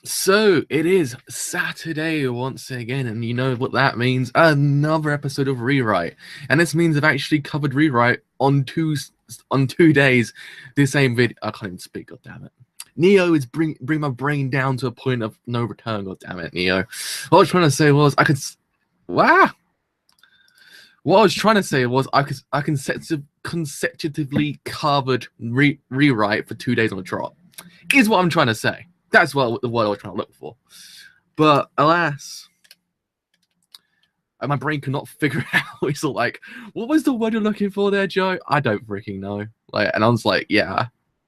So it is Saturday once again, and you know what that means? Another episode of Rewrite, and this means I've actually covered Rewrite on 2 days. The same video. I can't even speak. God damn it. Neo is bring my brain down to a point of no return. God damn it, Neo. What I was trying to say was I could. Wow. What I was trying to say was I consecutively covered Rewrite for 2 days on a trot. Is what I'm trying to say. That's what the word I was trying to look for. But alas, my brain could not figure it out. It's like, what was the word you're looking for there, Joe? I don't freaking know. Like, and I was like, yeah,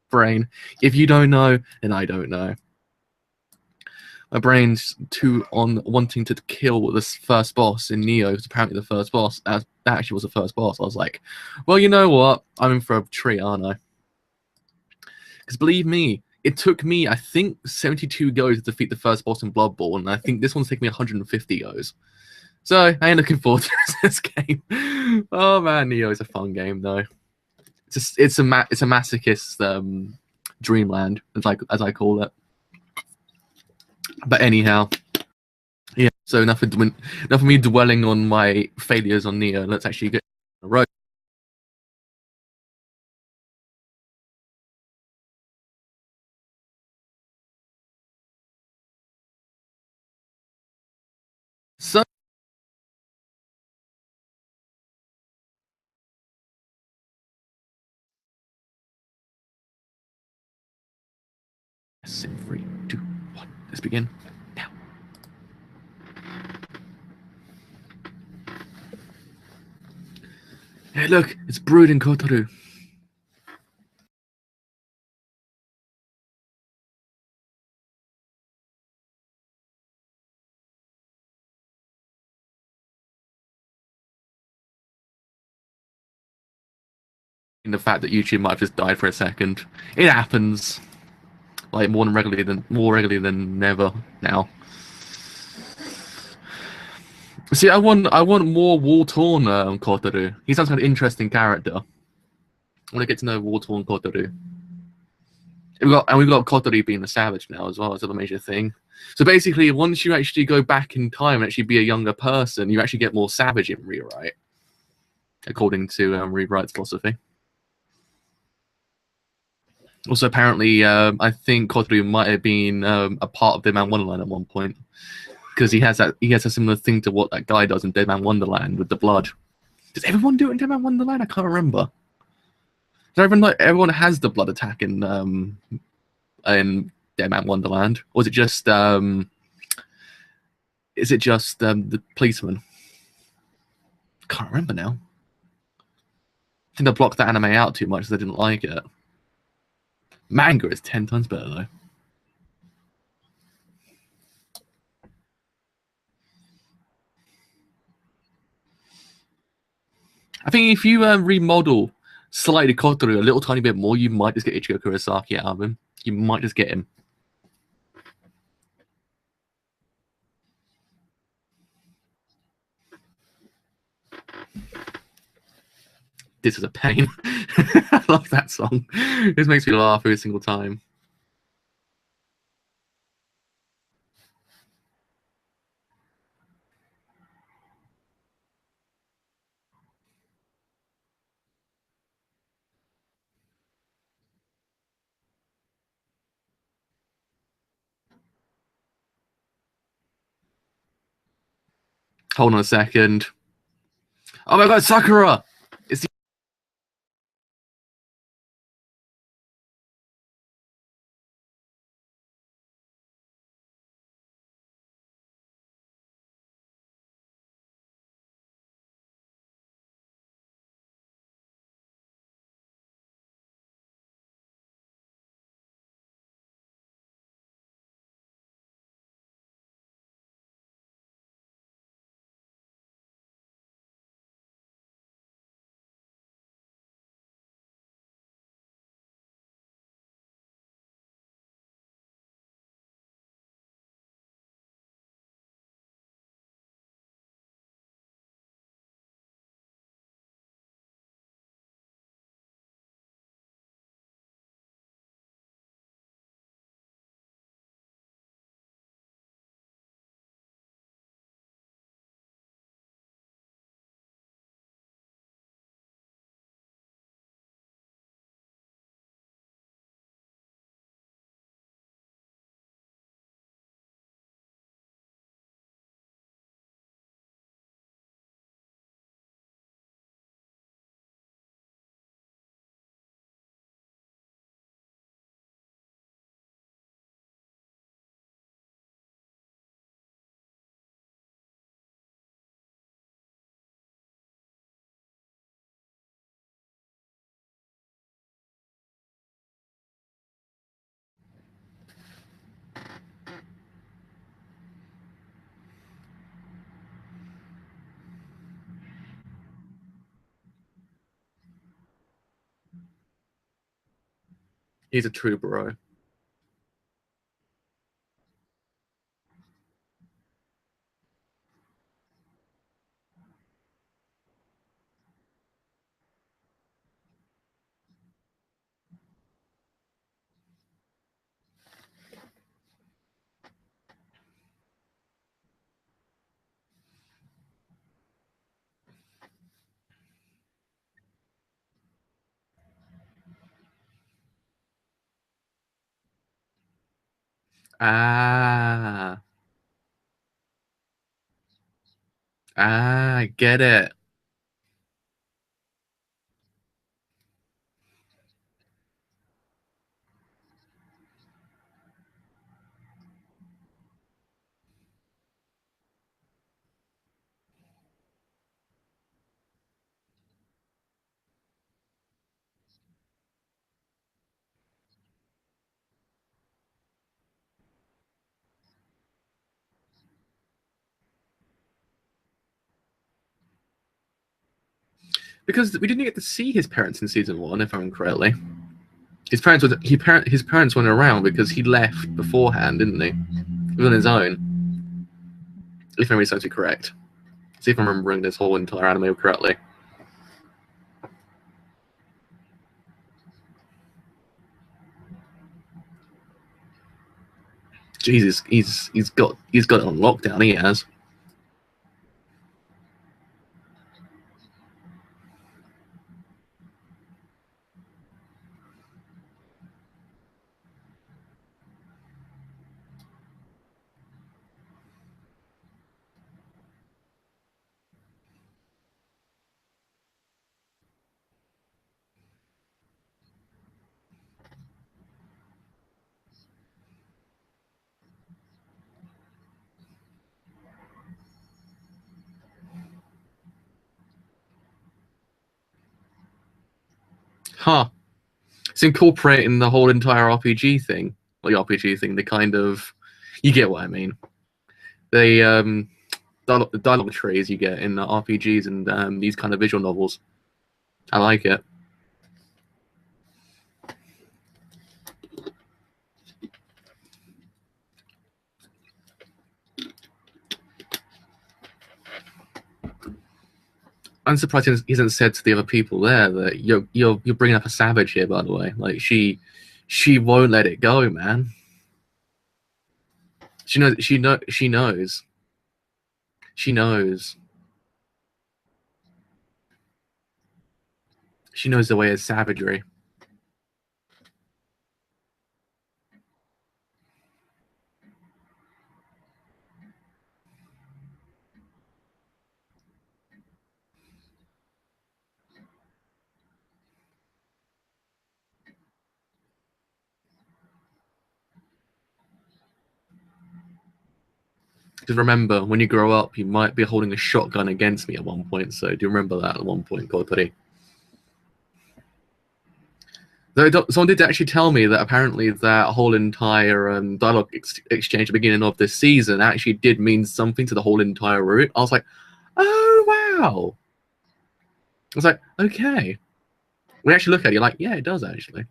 brain. If you don't know, then I don't know. My brain's too on wanting to kill this first boss in Neo, because apparently the first boss, that actually was the first boss. I was like, well, you know what? I'm in for a treat, aren't I? Because believe me, it took me, I think, 72 goes to defeat the first boss in Bloodborne, and I think this one's taking me 150 goes. So I ain't looking forward to this game. Oh man, Neo is a fun game though. It's a masochist dreamland, as I call it. But anyhow, yeah. So enough of me dwelling on my failures on Neo. Let's actually get on the road. So in 3, 2, 1, let's begin now. Hey, look, it's brewed in Kotarou. In the fact that YouTube might have just died for a second, it happens. Like more regularly than never now. See, I want more war torn Kotaru. He sounds like an interesting character. I want to get to know war torn Kotaru. We've got Kotaru being the savage now as well. That's a major thing. So basically, once you actually go back in time and actually be a younger person, you actually get more savage in Rewrite, according to Rewrite's philosophy. Also, apparently, I think Kotaru might have been a part of Dead Man Wonderland at one point, because he has a similar thing to what that guy does in Dead Man Wonderland with the blood. Does everyone do it in Dead Man Wonderland? I can't remember. Everyone has the blood attack in Dead Man Wonderland, or is it just the policeman? Can't remember now. I think I blocked that anime out too much because I didn't like it. Manga is 10 times better though. I think if you remodel slightly Kotoru a little tiny bit more, you might just get Ichigo Kurosaki out of him. You might just get him. This is a pain. I love that song. This makes me laugh every single time. Hold on a second. Oh my god, Sakura! It's He's a true bro. Ah, get it. Because we didn't get to see his parents in season one, if I remember correctly. His parents weren't around because he left beforehand, didn't he? He was on his own. If memory serves me correct. See if I'm remembering this whole entire anime correctly. Jesus, he's got it on lockdown. He has. Huh. It's incorporating the whole entire RPG thing. Well, the RPG thing, the kind of, you get what I mean. The dialogue trees you get in the RPGs and these kind of visual novels. I like it. I'm surprised he hasn't said to the other people there that you're bringing up a savage here. By the way, like she won't let it go, man. She knows. She knows. She knows the way of savagery. Because remember, when you grow up, you might be holding a shotgun against me at one point. So do you remember that at one point, Kotarou? Someone did actually tell me that apparently that whole entire dialogue exchange at the beginning of this season actually did mean something to the whole entire route. I was like, oh, wow. I was like, okay. When you actually look at it, you're like, yeah, it does actually.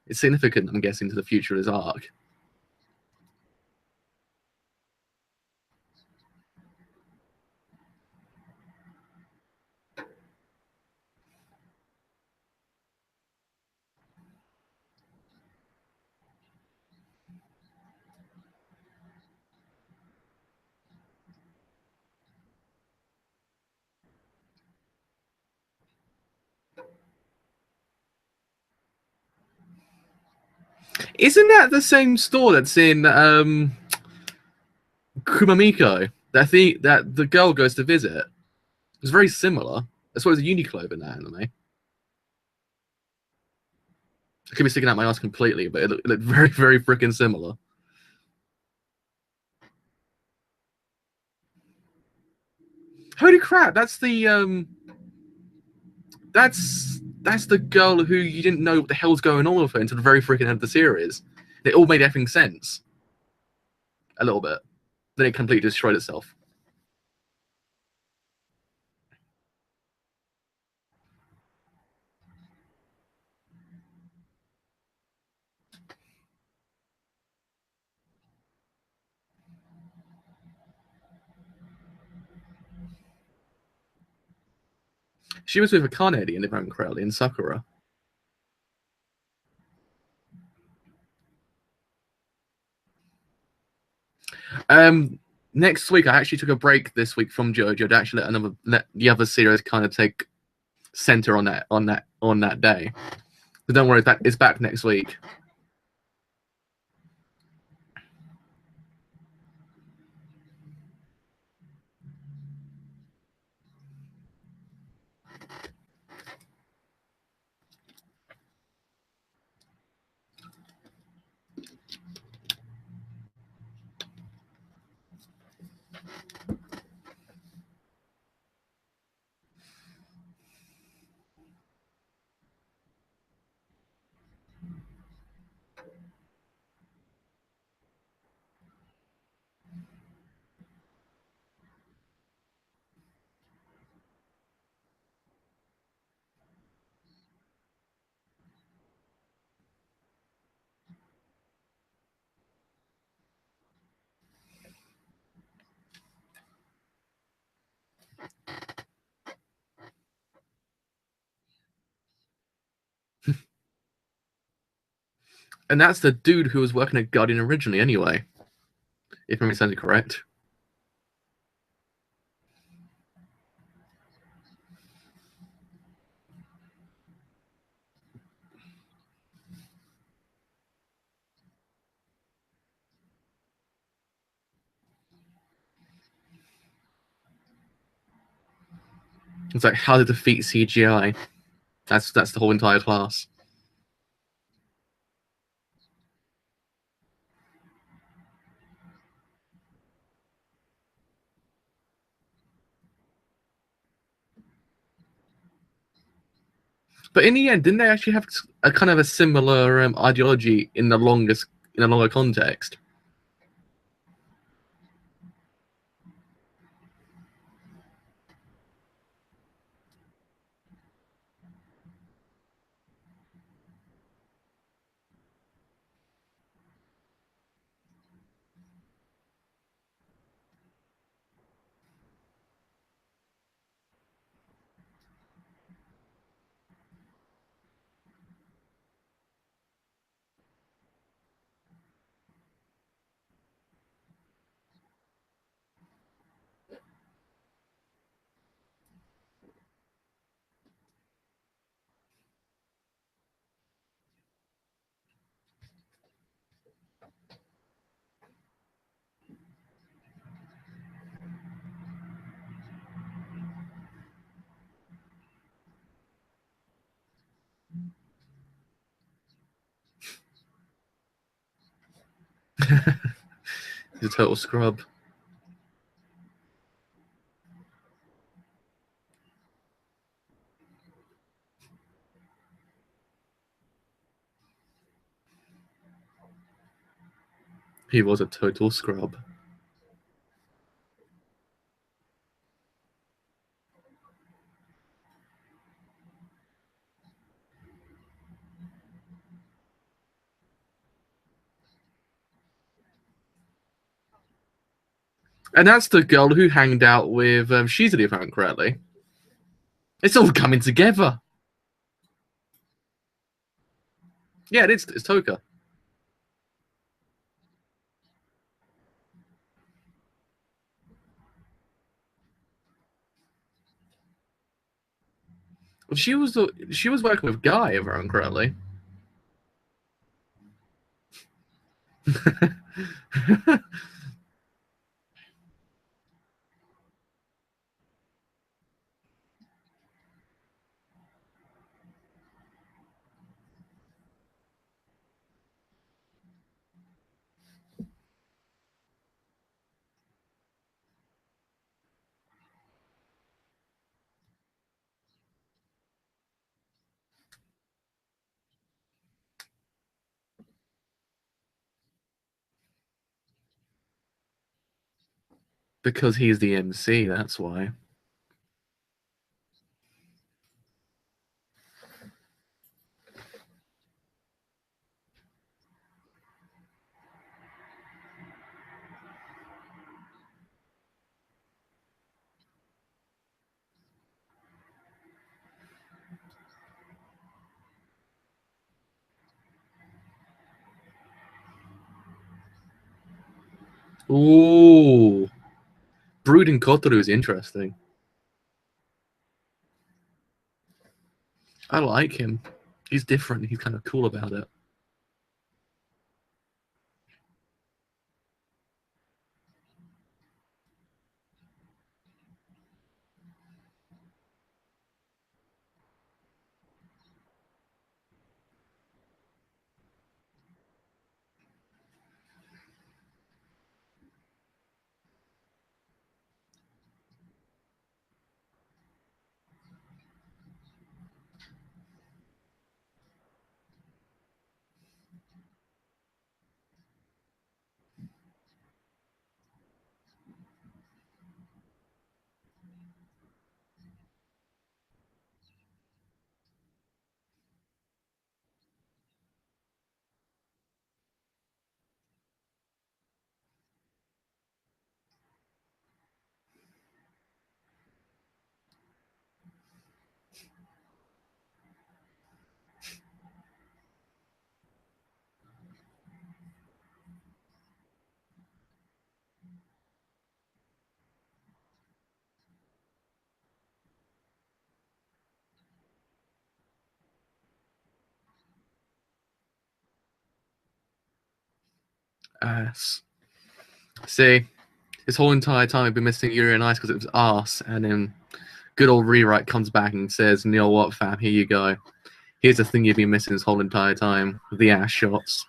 It's significant, I'm guessing, to the future of this arc. Isn't that the same store that's in Kumamiko? That the girl goes to visit. It's very similar. As well as a Uniqlo in that anime. I could be sticking out my ass completely, but it looked very, very freaking similar. Holy crap! That's the girl who you didn't know what the hell's going on with her until the very freaking end of the series. It all made effing sense. A little bit. Then it completely destroyed itself. She was with a Canadian, if I'm correctly, in Sakura. Next week, I actually took a break this week from JoJo to actually let the other series kind of take center on that day. So don't worry, it's back next week. And that's the dude who was working at Guardian originally, anyway. If I'm understanding correct. It's like how to defeat CGI. That's the whole entire class. But in the end, didn't they actually have a kind of a similar ideology in the longer context? He's a total scrub. He was a total scrub. And that's the girl who hanged out with Shizuri, if I'm correctly. It's all coming together. Yeah, it is. It's Toka. She was working with Guy, if I'm correctly. Because he's the MC, that's why. Ooh, brooding Kotarou is interesting. I like him. He's different. He's kind of cool about it. Ass. See, this whole entire time I've been missing Yuri and Ice because it was arse, and then good old rewrite comes back and says, "You know what, fam? Here you go. Here's the thing you've been missing this whole entire time: the ass shots."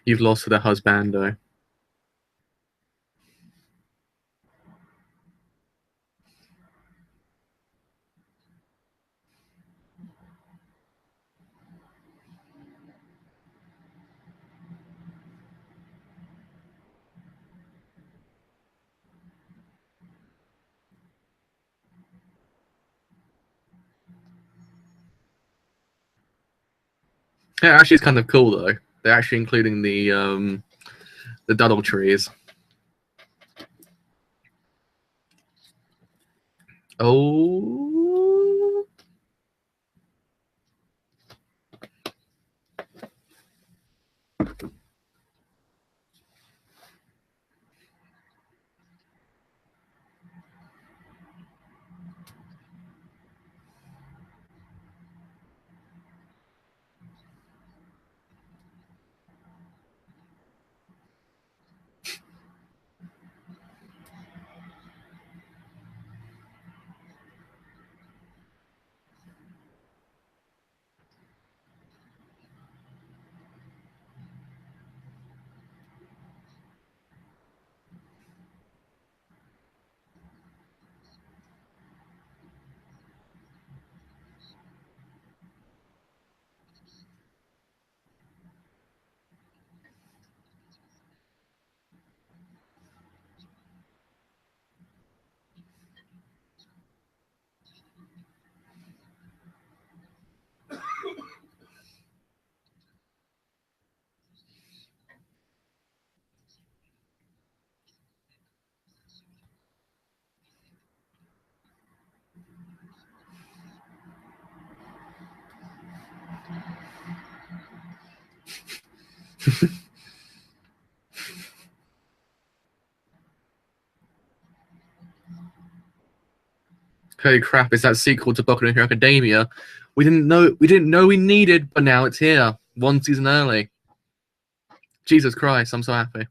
You've lost to the husbando. Yeah, actually, it's kind of cool though. They're actually including the Duddle trees. Oh, Holy crap! It's that sequel to Boku no Hero Academia. We didn't know we needed, but now it's here. One season early. Jesus Christ! I'm so happy.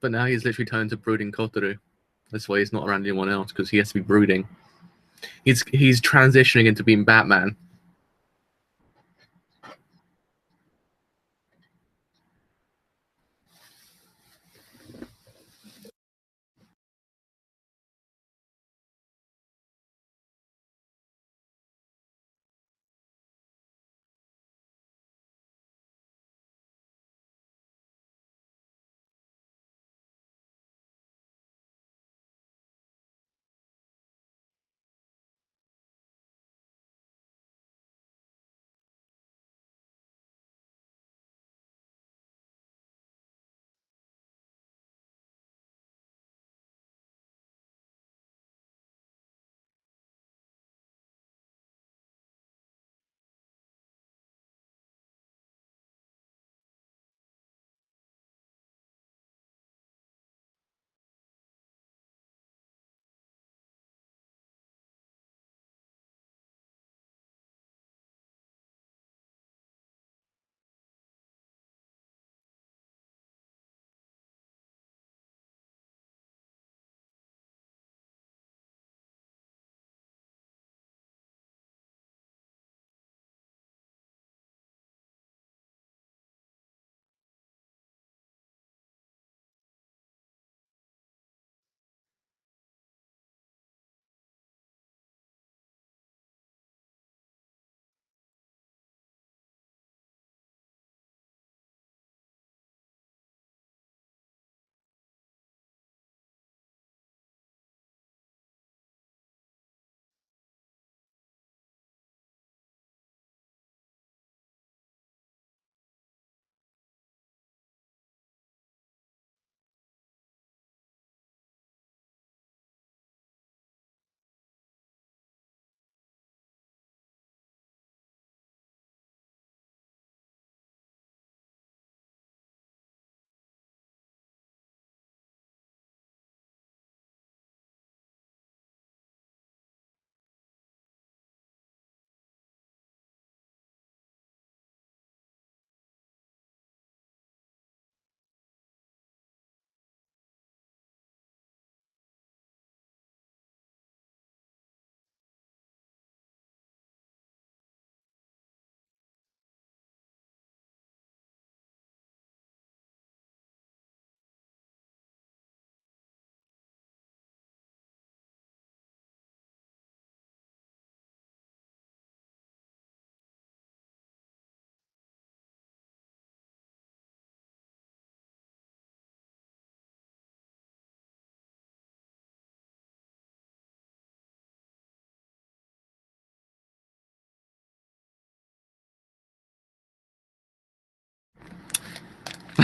But now he's literally turned to brooding Kotarou. That's why he's not around anyone else, because he has to be brooding. He's transitioning into being Batman.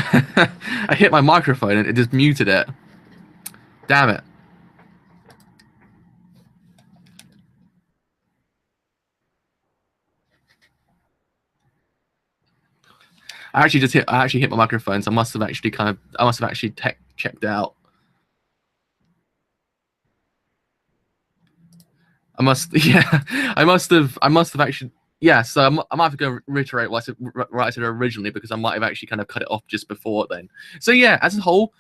I hit my microphone and it just muted it. Damn it. I actually hit my microphone, so I must have actually checked out. I must, yeah, I must have actually, yeah, so I might have to go reiterate what I said originally because I might have actually kind of cut it off just before then. So yeah, as a whole,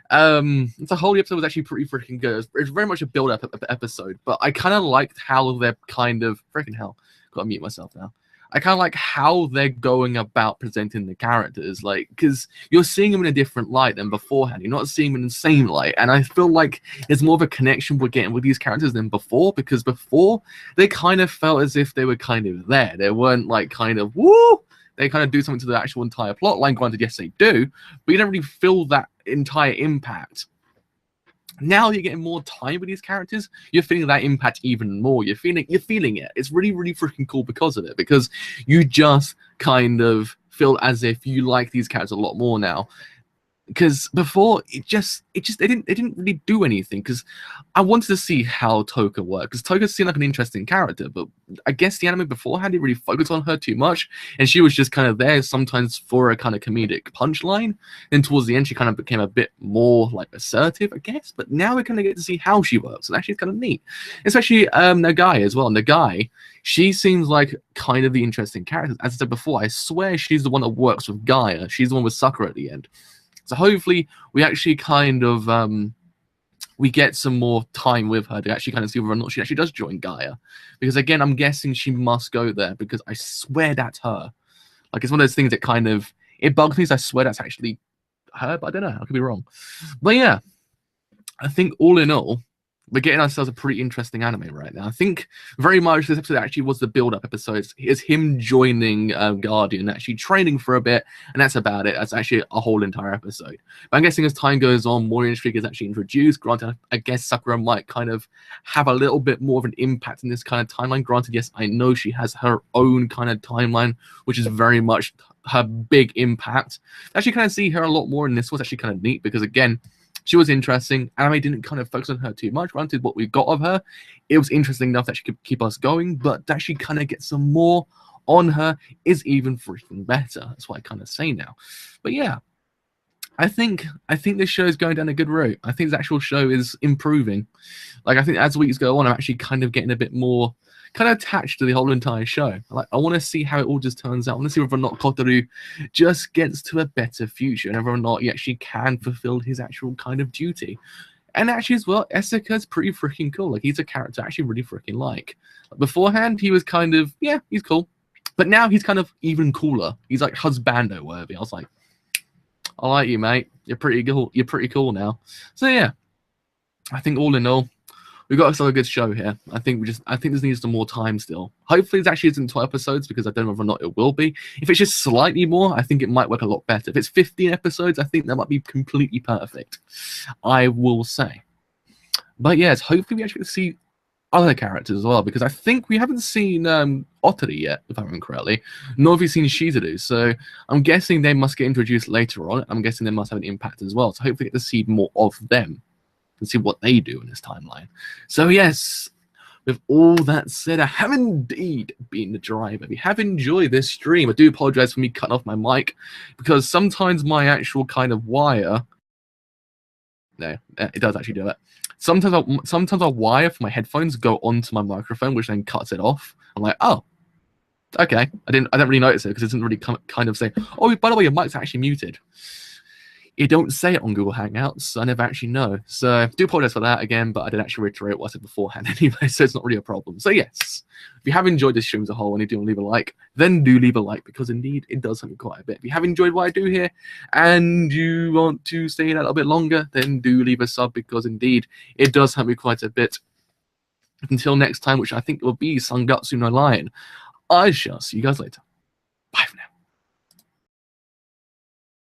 the episode was actually pretty freaking good. It's very much a build-up episode, but I kind of liked how they're kind of freaking hell. Gotta mute myself now. I kind of like how they're going about presenting the characters, like, because you're seeing them in a different light than beforehand. You're not seeing them in the same light, and I feel like there's more of a connection we're getting with these characters than before, because before they kind of felt as if they were kind of there. They weren't like kind of woo. They kind of do something to the actual entire plot line. Granted, yes, they do, but you don't really feel that entire impact. Now you're getting more time with these characters, you're feeling that impact even more. You're feeling it. It's really, really freaking cool because of it, because you just kind of feel as if you like these characters a lot more now. Because before they didn't really do anything, because I wanted to see how Toka worked, because Toka seemed like an interesting character, but I guess the anime beforehand didn't really focus on her too much, and she was just kind of there sometimes for a kind of comedic punchline. Then towards the end she kind of became a bit more like assertive, I guess, but now we kind of get to see how she works, and actually it's kind of neat. Especially Nagai as well. Nagai, she seems like kind of the interesting character. As I said before, I swear she's the one that works with Gaia. She's the one with Sakura at the end. So hopefully we actually kind of we get some more time with her to actually kind of see whether or not she actually does join Gaia. Because again, I'm guessing she must go there, because I swear that's her. Like, it's one of those things that kind of, it bugs me, so I swear that's actually her, but I don't know, I could be wrong. But yeah, I think all in all, we're getting ourselves a pretty interesting anime right now. I think very much this episode actually was the build-up episode. It's him joining Guardian, actually training for a bit, and that's about it. That's actually a whole entire episode. But I'm guessing as time goes on, more intrigue is actually introduced. Granted, I guess Sakura might kind of have a little bit more of an impact in this kind of timeline. Granted, yes, I know she has her own kind of timeline, which is very much her big impact. Actually kind of see her a lot more in this was actually kind of neat, because again, she was interesting. Anime didn't kind of focus on her too much. Granted, what we got of her, it was interesting enough that she could keep us going, but that she kind of get some more on her is even freaking better. That's what I kind of say now. But yeah, I think this show is going down a good route. I think the actual show is improving. Like, I think as weeks go on, I'm actually kind of getting a bit more kind of attached to the whole entire show. Like, I want to see how it all just turns out. I want to see whether or not Kotarou just gets to a better future, and whether or not he actually can fulfill his actual kind of duty. And actually as well, Esika's pretty freaking cool. Like, he's a character I actually really freaking like. Beforehand, he was kind of, yeah, he's cool. But now he's kind of even cooler. He's like husbando worthy. I was like, I like you, mate. You're pretty cool. You're pretty cool now. So yeah, I think all in all, we've got a good show here. I think this needs some more time still. Hopefully it actually isn't 12 episodes, because I don't know whether or not it will be. If it's just slightly more, I think it might work a lot better. If it's 15 episodes, I think that might be completely perfect, I will say. But yes, hopefully we actually get to see other characters as well, because I think we haven't seen Otori yet, if I remember correctly, nor have we seen Shizuru. So I'm guessing they must get introduced later on. I'm guessing they must have an impact as well. So hopefully get to see more of them and see what they do in this timeline. So yes, with all that said, I have indeed been the driver. If you have enjoyed this stream, I do apologize for me cutting off my mic, because sometimes my actual kind of wire, no, it does actually do it. Sometimes a wire for my headphones go onto my microphone, which then cuts it off. I'm like, oh, okay. I didn't really notice it, because it doesn't really kind of say, oh, by the way, your mic's actually muted. You don't say it on Google Hangouts, so I never actually know. So I do apologize for that again, but I did actually reiterate what I said beforehand anyway, so it's not really a problem. So yes, if you have enjoyed this stream as a whole and you do want to leave a like, then do leave a like, because indeed it does help me quite a bit. If you have enjoyed what I do here and you want to stay in a little bit longer, then do leave a sub, because indeed it does help me quite a bit. Until next time, which I think will be Sangatsu no Lion, I shall see you guys later. Bye for now.